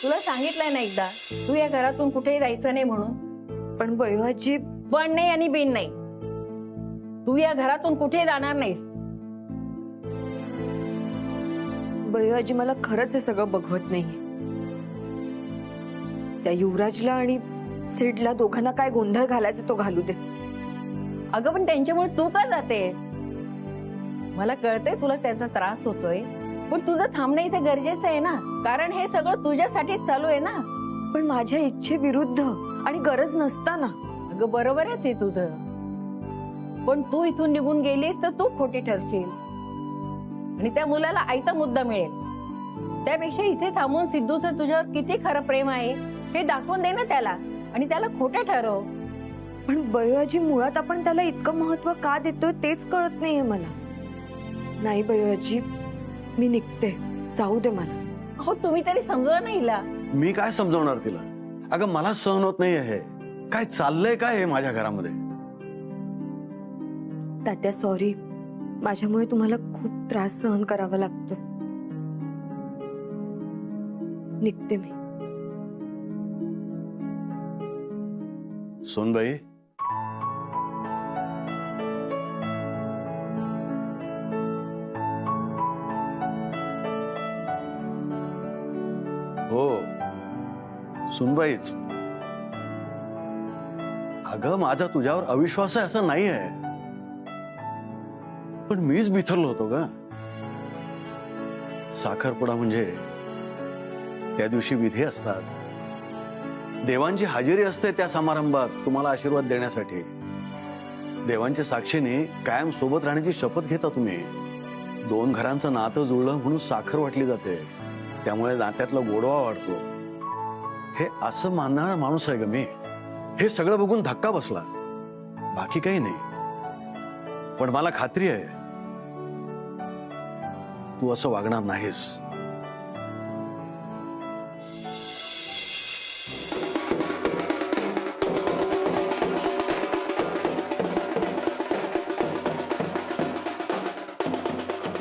तुला सांगितलंय ना एकदा, तू या घरातून कुठेही जायचं नाही म्हणून. पण बयोआजी, पण नाही आणि बिन नाही. तू या घरातून कुठे जाणार नाहीस. बयोआजी मला खरंच हे सगळं बघवत नाहीये. त्या युवराजला आणि सिडला दोघांना काय गोंधळ घालायचा तो घालू दे. अगं पण त्यांच्यामुळे तू का जातेस? मला कळतंय तुला त्याचा त्रास होतोय, पण तुझं थांबणं इथे गरजेचं आहे ना, कारण हे सगळं तुझ्यासाठीच चालू आहे ना. पण माझ्या इच्छेविरुद्ध आणि गरज नसताना. अगं बरोबरच आहे तुझं, पण तू इथून निघून गेलीस तर तू खोटी ठरशील आणि त्या मुलाला आयता मुद्दा मिळेल. त्यापेक्षा इथे थांबून सिद्धूचं तुझ्यावर किती खरं प्रेम आहे हे दाखवून दे ना त्याला, आणि त्याला खोटं ठरव. पण बयोआजी, मुळात आपण त्याला इतकं महत्व का देतोय तेच कळत नाहीये मला. नाही बयोआजी, मी निघते, जाऊ दे मला. हो तुम्ही तरी समजवा ना हिला. मी काय समजवणार तिला? अगं मला सहन होत नाही आहे. काय चाललंय काय हे माझ्या घरामध्ये? तात्या सॉरी, माझ्यामुळे तुम्हाला खूप त्रास सहन करावा लागतो. निघते मी. सोनबाई, हो सुनबाईच. अगं माझा तुझ्यावर अविश्वास आहे असं नाही आहे, पण मीच बिथरलो होतो ग. साखरपुडा म्हणजे त्या दिवशी विधी असतात, देवांची हजेरी असते त्या समारंभात तुम्हाला आशीर्वाद देण्यासाठी. देवांच्या साक्षीने कायम सोबत राहण्याची शपथ घेता तुम्ही. दोन घरांचं नातं जुळलं म्हणून साखर वाटली जाते, त्यामुळे नात्यातला गोडवा वाढतो. हे असं मानणारा माणूस आहे ग मी. हे सगळं बघून धक्का बसला, बाकी काही नाही. पण मला खात्री आहे तू असं वागणार नाहीस.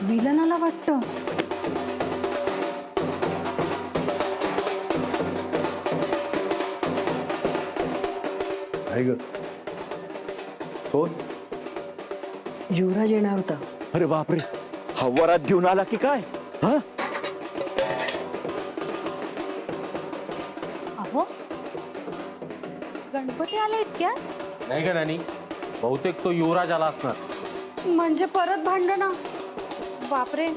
विलनाला वाटतं ग कोण? युवराज येणार होता. अरे बापरे, हवारात घेऊन आला की काय? हा, अहो गणपती आले इतक्या? नाही का नानी, बहुतेक तो युवराज आला असणार. म्हणजे परत भांडणं? बापरे,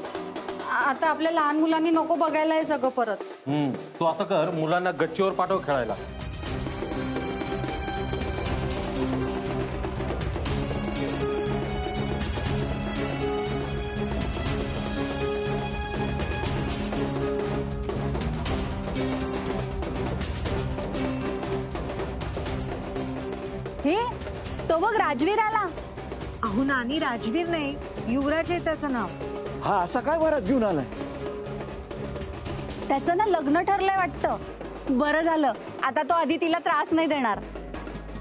आता आपल्या लहान मुलांनी नको बघायला हे सगळं परत. तू असं कर, मुलांना गच्चीवर पाठव खेळायला. हे तो बघ, राजवीर आला. अहो नानी, राजवीर नाही, युवराज आहे त्याचं नाव. हा असा काय वरात घेऊन आलाय? त्याचं ना लग्न ठरलंय वाटतं. बरं झालं, आता तो अदितीला त्रास नाही देणार.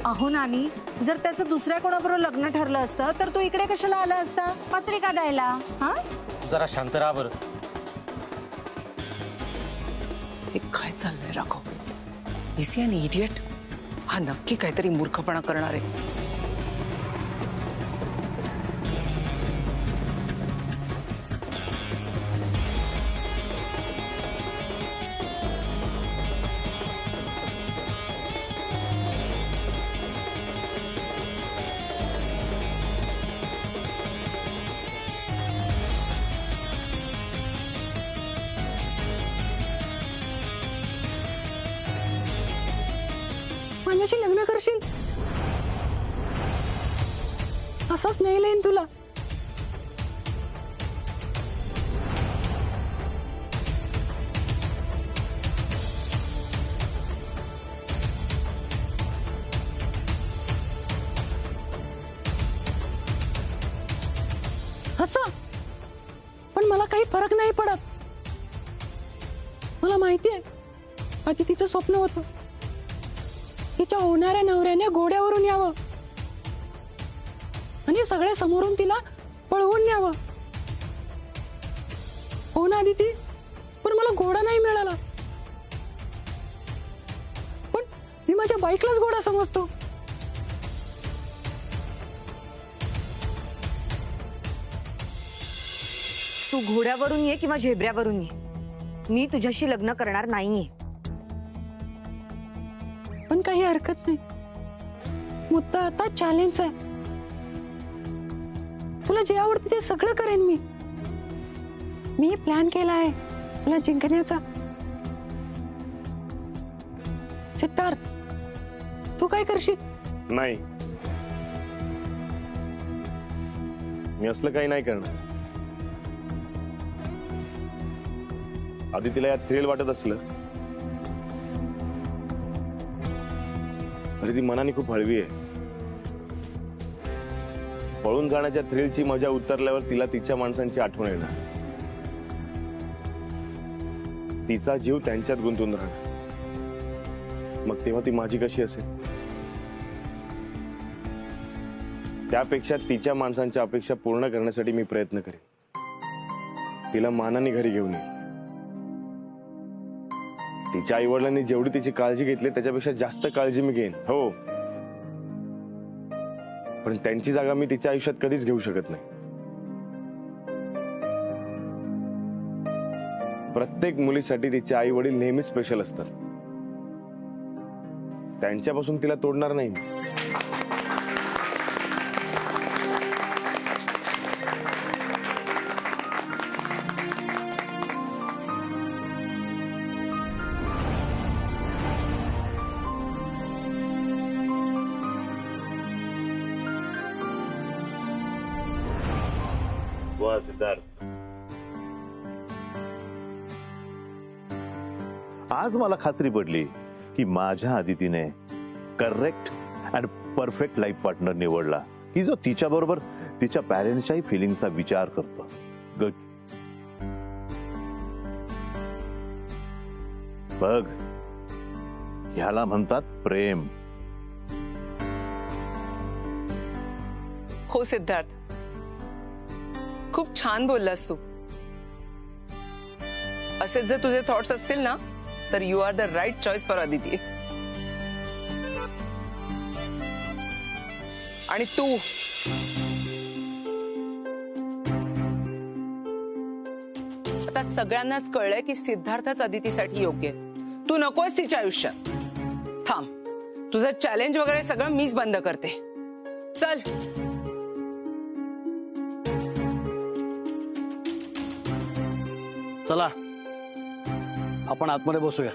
अहो नानी, जर त्याचं दुसऱ्या कोणाबरोबर लग्न ठरलं असतं तर तो इकडे कशाला आला असता? पत्रिका द्यायला. हा, जरा शांत राहा बरं. हे काय चाललंय Raghav? Is he an idiot? हा नक्की काहीतरी मूर्खपणा करणार आहे. माझ्याशी लग्न करशील? असंच नाही येईन तुला. असं पण मला काही फरक नाही पडत. मला माहितीये आधी तिचं स्वप्न होतं तिच्या होणाऱ्या नवऱ्याने घोड्यावरून यावं आणि सगळे समोरून तिला पळवून न्यावं. हो ना आदिती, पण मला घोडा नाही मिळाला. मी माझ्या बाईकलाच घोडा समजतो. तू घोड्यावरून ये किंवा झेब्र्यावरून ये, मी तुझ्याशी लग्न करणार नाहीये. पण काही हरकत नाही. मुद्दा आता चॅलेंज आहे. तुला जे आवडते ते सगळं करेन मी. मी प्लॅन केला आहे तुला जिंकण्याचा. सिद्धार्थ, तू काय करशील? नाही, मी असलं काही नाही करणार. आधी तिला यात थ्रिल वाटत असलं तरी ती मनाने खूप हळवी आहे. पळून जाण्याच्या थ्रिलची मजा उतरल्यावर तिला तिच्या माणसांची आठवण येणार. तिचा जीव त्यांच्यात गुंतून राहणार. मग तेव्हा ती माझी कशी असेल? त्यापेक्षा तिच्या माणसांच्या अपेक्षा पूर्ण करण्यासाठी मी प्रयत्न करेन. तिला मानाने घरी घेऊन येईल. तिच्या आईवडिलांनी जेवढी तिची काळजी घेतली त्याच्यापेक्षा जास्त काळजी मी घेईन. हो, पण त्यांची जागा मी तिच्या आयुष्यात कधीच घेऊ शकत नाही. प्रत्येक मुलीसाठी तिचे आई वडील नेहमीच स्पेशल असतात. त्यांच्यापासून तिला तोडणार नाही. वा सिद्धार्थ, आज मला खात्री पडली की माझ्या आदितीने correct and perfect life partner निवडला की जो तिच्या बरोबर तिच्या पॅरेंट्सच्याही फिलिंगचा विचार करतो. गुड. बघ, ह्याला म्हणतात प्रेम. हो सिद्धार्थ, खूप छान बोललास तू. असेच जर तुझे थॉट्स असतील ना तर you are the right choice for Aditi. आणि तू आता सगळ्यांनाच कळलंय की सिद्धार्थच अदितीसाठी योग्य आहे. तू नकोस तिच्या आयुष्यात. थांब, तुझं चॅलेंज वगैरे सगळं मीच बंद करते. चल. चला आपण आतमध्ये बसूया.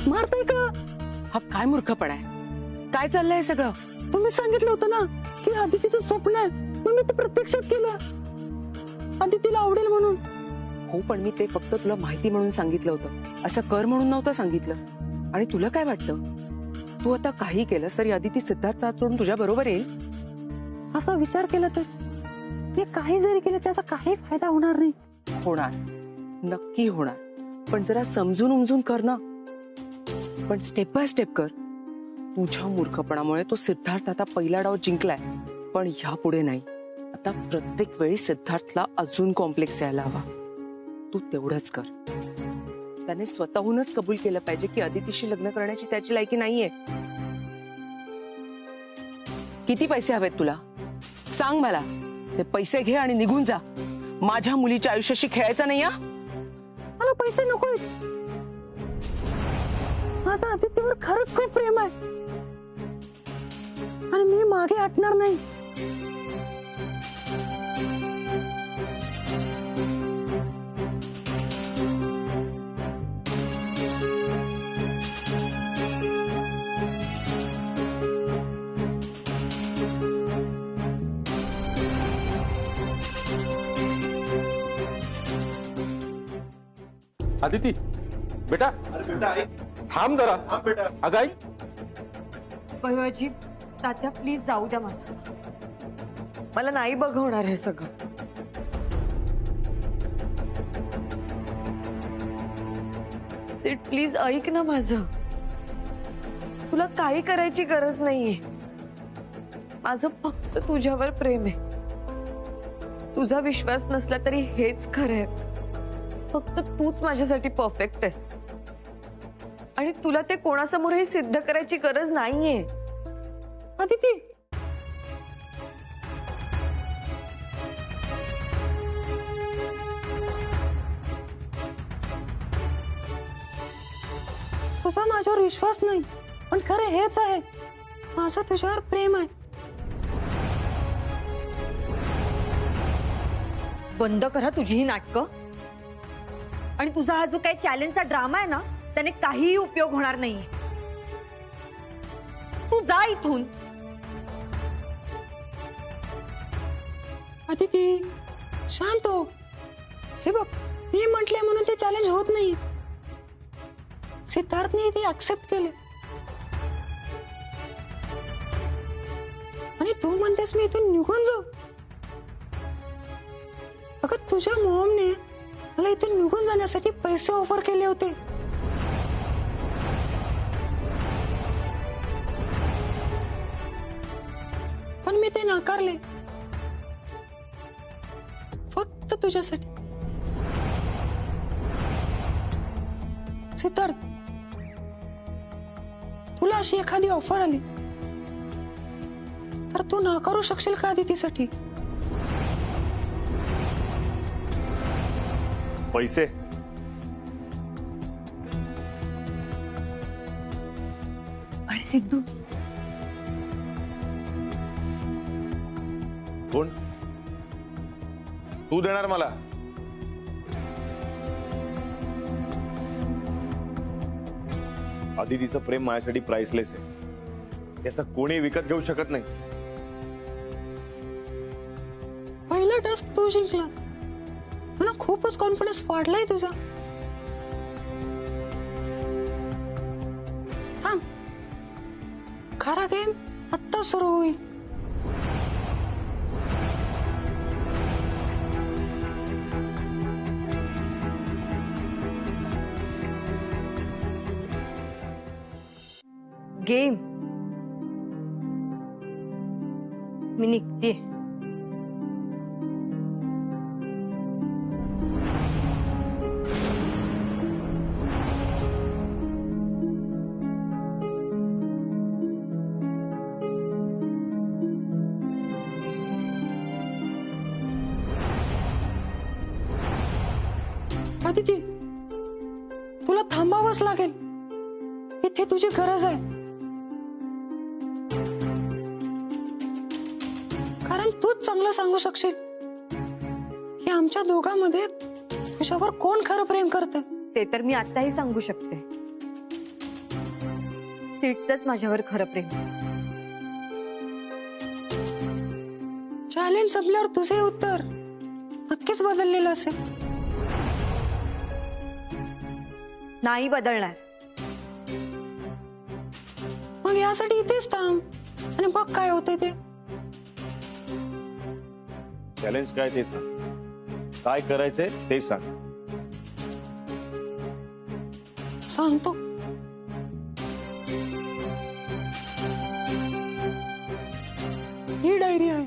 मारताय का? हा काय मूर्खपणा आहे? काय चाललंय सगळं? तुम्ही सांगितलं होतं ना की आदितीचं स्वप्न आहे, मग मी ते प्रत्यक्षात केलं. आदितीला आवडेल म्हणून. हो, पण मी ते फक्त तुला माहिती म्हणून सांगितलं होतं, असं कर म्हणून नव्हतं सांगितलं. आणि तुला काय वाटतं, तू आता काही केलंस तरी आदिती सिद्धार्थचा हात सोडून तुझ्या बरोबर येईल असा विचार केला तर मी काही जरी केलं त्याचा काही फायदा होणार नाही. होणार, नक्की होणार, पण जरा समजून उमजून कर ना. पण स्टेप बाय स्टेप कर. तुझ्या मूर्खपणामुळे तो सिद्धार्थ आता पहिला डाव जिंकलाय, पण ह्यापुढे नाही. आता प्रत्येक वेळी सिद्धार्थला अजून कॉम्प्लेक्स यायला हवा. तू तेवढंच कर. त्याने स्वतःहूनच कबूल केलं पाहिजे की अदितीशी लग्न करण्याची त्याची लायकी नाहीये. किती पैसे हवेत तुला सांग मला. ते पैसे घे आणि निघून जा. माझ्या मुलीच्या आयुष्याशी खेळायचं नाही. मला पैसे नकोय. माझं आदित्यवर खरंच खूप प्रेम आहे आणि मी मागे हटणार नाही. आदिती बेटा, थांब जरा. अगं आई, भैयाजी, तात्या प्लीज जाऊ द्या मला. मला नाही बघवणार हे सगळं. सिड प्लीज ऐक ना माझं. तुला काही करायची गरज नाहीये. माझं फक्त तुझ्यावर प्रेम आहे. तुझा विश्वास नसला तरी हेच खरंय. फक्त तूच माझ्यासाठी परफेक्ट आहेस आणि तुला ते कोणासमोरही सिद्ध करायची गरज नाहीये. अदिती, तुझा माझ्यावर विश्वास नाही, पण खरं हेच आहे, माझं तुझ्यावर प्रेम आहे. बंद करा तुझी ही नाटकं. आणि तुझा हा जो काही चॅलेंजचा ड्रामा आहे ना, त्याने काहीही उपयोग होणार नाहीये. तू जा इथून. अदिती, शांत हो. हे बघ, मी म्हटले म्हणून ते चॅलेंज होत नाही. सिद्धार्थने ते ऍक्सेप्ट केले आणि तू म्हणतेस मी इथून निघून जाऊ. अगं, तुझ्या मॉमने मला इथून निघून जाण्यासाठी पैसे ऑफर केले होते. पण मी ते नाकारले, फक्त तुझ्यासाठी. सिद्धार्थ, तुला अशी एखादी ऑफर आली तर तू नाकारू शकशील का अदितीसाठी? पैसे? अरे सिद्धू, कोण? तू देणार मला? अदितीचं प्रेम माझ्यासाठी प्राइसलेस आहे. त्याचा कोणी विकत घेऊ शकत नाही. पहिला टास्क तू जिंकलास, मला खूपच कॉन्फिडन्स वाढलाय तुझा. थांब, खरा गेम आत्ता सुरू होईल. गेम. मी निघते. अदिती, तुला थांबावंच लागेल. इथे तुझी गरज आहे, कारण तूच चांगलं सांगू शकशील की आमच्या दोघांमध्ये तुझ्यावर कोण खरं प्रेम करतं. ते तर मी आताही सांगू शकते. सीटच माझ्यावर खरं प्रेम. चॅलेंज संपल्यावर तुझे उत्तर नक्कीच बदललेलं असेल. नाही बदलणार. मग यासाठी इथेच थांब आणि बघ काय होतंय ते. चॅलेंज काय ते सांग. काय करायचंय ते सांग. सांगतो. ही डायरी आहे.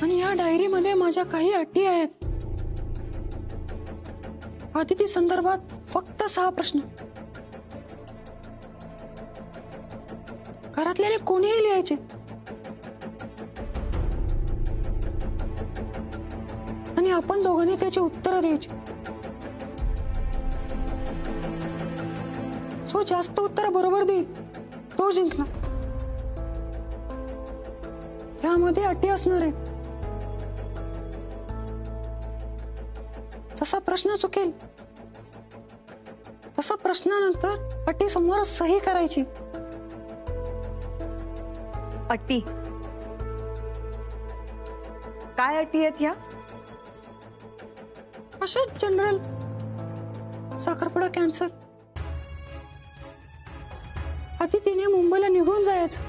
आणि या डायरीमध्ये माझ्या काही अटी आहेत. अदिती संदर्भात फक्त 6 प्रश्न. घरातल्याने कोणीही लिहायचे. आणि आपण दोघांनी त्याची उत्तरं द्यायची. जो जास्त उत्तर बरोबर देईल तो जिंकला. यामध्ये अटी असणार आहेत. जसा प्रश्न चुकेल तसा प्रश्नानंतर अटी समोर सही करायची. अटी काय अटी आहेत ह्या? अशाच जनरल. साखरपुडा कॅन्सल. अदितीने मुंबईला निघून जायचं.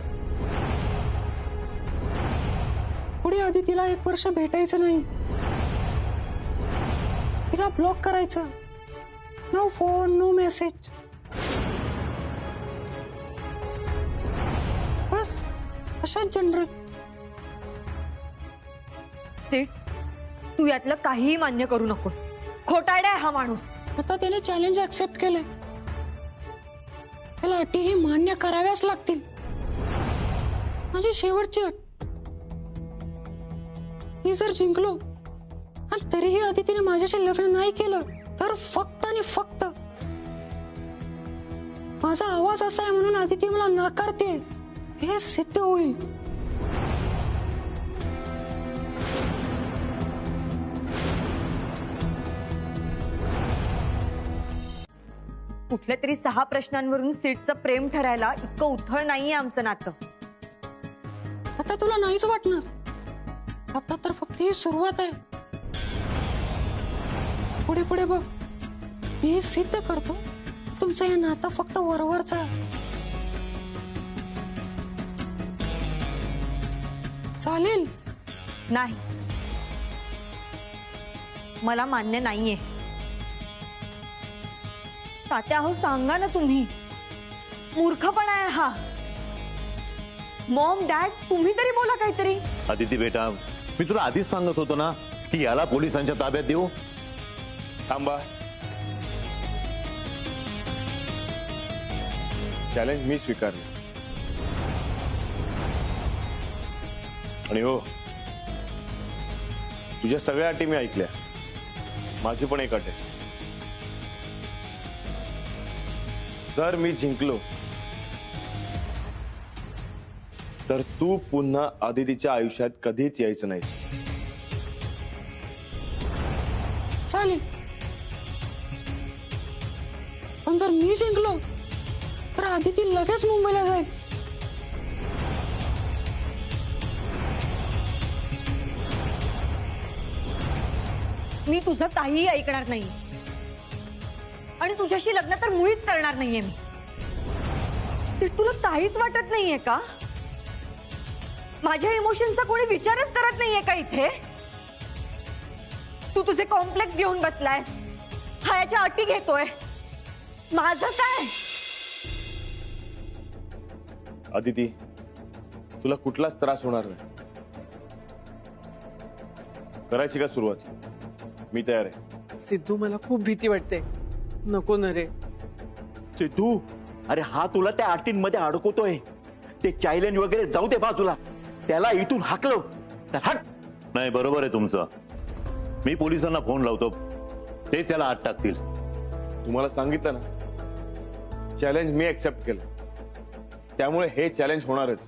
यापुढे आदितीला 1 वर्ष भेटायचं नाही, तिला ब्लॉक करायचं. No phone, no message. बस अशाच जनरल. सीट, तू यातलं काहीही मान्य करू नकोस. खोटारडा आहे हा माणूस. आता त्याने चॅलेंज ऍक्सेप्ट केलंय, त्याला अटीही मान्य कराव्याच लागतील. माझी शेवटची अट, मी जर जिंकलो आणि तरीही आदितीने माझ्याशी लग्न नाही केलं तर फक्त आणि फक्त माझा आवाज असा आहे म्हणून आदिती मला नाकारते हे सिद्ध होईल. कुठल्या तरी 6 प्रश्नांवरून सीटचं प्रेम ठरायला इतकं उथळ नाहीये आमचं नातं. आता तुला नाहीच वाटणार. आता तर फक्त ही सुरुवात आहे. पुढे पुढे बघ, मी हे सिद्ध करतो तुमचं हे नातं फक्त वरवरचं आहे. चालेल? नाही, मला मान्य नाहीये. तात्या हो, सांगा ना तुम्ही, मूर्खपणा आहे हा. मॉम, डॅड, तुम्ही तरी बोला काहीतरी. आदिती बेटा, मी तुला आधीच सांगत होतो ना की याला पोलिसांच्या ताब्यात देऊ. थांबा. चॅलेंज मी स्वीकारले. आणि हो, तुझ्या सगळ्या अटी मी ऐकल्या. माझी पण एक अट आहे. जर मी जिंकलो तर तू पुन्हा आदितीच्या आयुष्यात कधीच यायचं नाहीस. चालेल, पण जर मी जिंकलो तर आदिती लगेच मुंबईला जाईल. मी तुझं काहीही ऐकणार नाही आणि तुझ्याशी लग्न तर मुळीच करणार नाहीये मी. ते तुला काहीच वाटत नाहीये का? माझ्या इमोशनचा कोणी विचारच करत नाहीये का इथे? तू तुझे कॉम्प्लेक्स घेऊन बसलाय, हायाच्या अटी घेतोय. माझं काय? आदिती, तुला कुठलाच त्रास होणार नाही. करायची का सुरुवात? मी तयार आहे. सिद्धू, मला खूप भीती वाटते. नको न रे. सिद्धू, अरे हा तुला त्या अटींमध्ये अडकवतोय. ते चॅलेंज वगैरे जाऊ दे बाजूला, त्याला इथून हाकलव. हट. नाही, बरोबर आहे तुमचं. मी पोलिसांना फोन लावतो, तेच त्याला आत टाकतील. तुम्हाला सांगितलं ना, चॅलेंज मी ऍक्सेप्ट केलं, त्यामुळे हे चॅलेंज होणारच.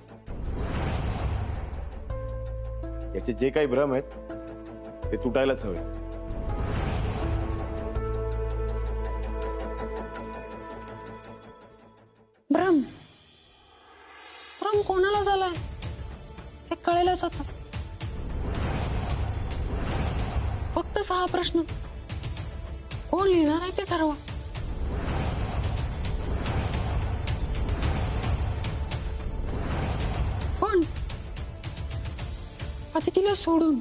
याचे जे काही भ्रम आहेत ते तुटायलाच हवे. भ्रम भ्रम कोणाला झालाय ते कळेलच आता. फक्त 6 प्रश्न, कोण लिहिणार आहे ते ठरवा. पण आदितीला सोडून